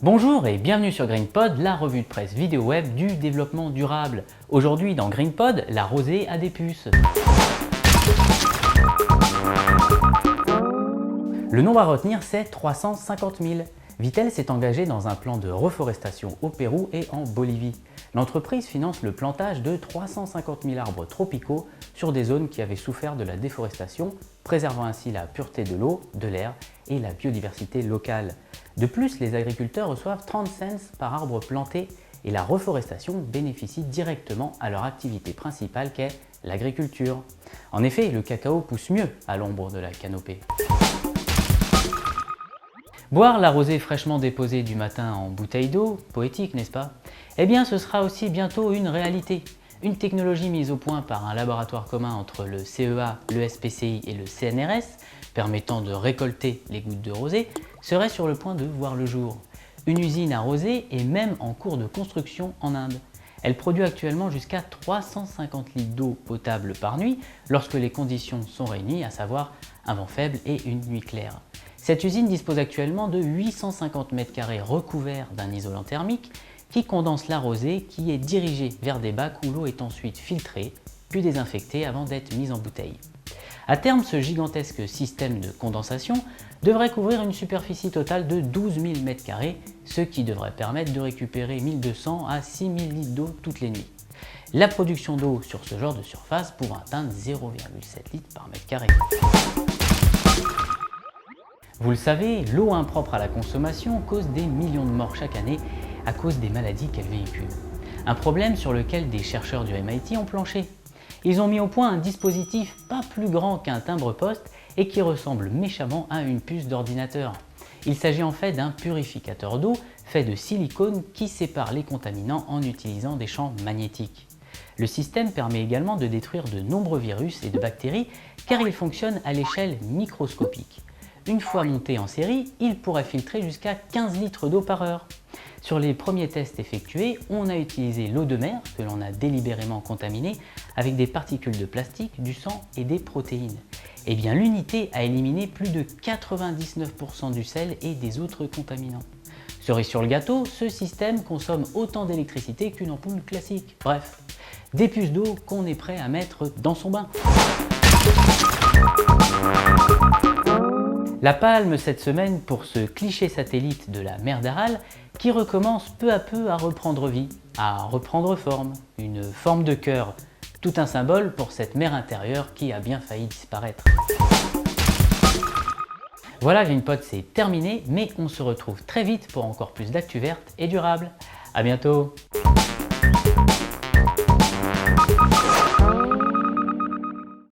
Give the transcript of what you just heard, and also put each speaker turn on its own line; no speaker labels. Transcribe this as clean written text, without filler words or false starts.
Bonjour et bienvenue sur GreenPod, la revue de presse vidéo web du développement durable. Aujourd'hui dans GreenPod, la rosée a des puces. Le nombre à retenir, c'est 350 000. Vittel s'est engagé dans un plan de reforestation au Pérou et en Bolivie. L'entreprise finance le plantage de 350 000 arbres tropicaux sur des zones qui avaient souffert de la déforestation, préservant ainsi la pureté de l'eau, de l'air et la biodiversité locale. De plus, les agriculteurs reçoivent 30 cents par arbre planté et la reforestation bénéficie directement à leur activité principale qu'est l'agriculture. En effet, le cacao pousse mieux à l'ombre de la canopée. Boire la rosée fraîchement déposée du matin en bouteille d'eau, poétique n'est-ce pas? Eh bien ce sera aussi bientôt une réalité. Une technologie mise au point par un laboratoire commun entre le CEA, le SPCI et le CNRS, permettant de récolter les gouttes de rosée, serait sur le point de voir le jour. Une usine à rosée est même en cours de construction en Inde. Elle produit actuellement jusqu'à 350 litres d'eau potable par nuit lorsque les conditions sont réunies, à savoir un vent faible et une nuit claire. Cette usine dispose actuellement de 850 m² recouverts d'un isolant thermique qui condense la rosée qui est dirigée vers des bacs où l'eau est ensuite filtrée, puis désinfectée avant d'être mise en bouteille. À terme, ce gigantesque système de condensation devrait couvrir une superficie totale de 12 000 m², ce qui devrait permettre de récupérer 1200 à 6000 litres d'eau toutes les nuits. La production d'eau sur ce genre de surface pourra atteindre 0,7 litres par m². Vous le savez, l'eau impropre à la consommation cause des millions de morts chaque année à cause des maladies qu'elle véhicule. Un problème sur lequel des chercheurs du MIT ont planché. Ils ont mis au point un dispositif pas plus grand qu'un timbre-poste et qui ressemble méchamment à une puce d'ordinateur. Il s'agit en fait d'un purificateur d'eau fait de silicone qui sépare les contaminants en utilisant des champs magnétiques. Le système permet également de détruire de nombreux virus et de bactéries car il fonctionne à l'échelle microscopique. Une fois monté en série, il pourrait filtrer jusqu'à 15 litres d'eau par heure. Sur les premiers tests effectués, on a utilisé l'eau de mer que l'on a délibérément contaminée avec des particules de plastique, du sang et des protéines. Eh bien, l'unité a éliminé plus de 99% du sel et des autres contaminants. Cerise sur le gâteau, ce système consomme autant d'électricité qu'une ampoule classique. Bref, des puces d'eau qu'on est prêt à mettre dans son bain. La palme cette semaine pour ce cliché satellite de la mer d'Aral qui recommence peu à peu à reprendre vie, à reprendre forme, une forme de cœur, tout un symbole pour cette mer intérieure qui a bien failli disparaître. Voilà, GreenPod c'est terminé, mais on se retrouve très vite pour encore plus d'actu verte et durable. À bientôt!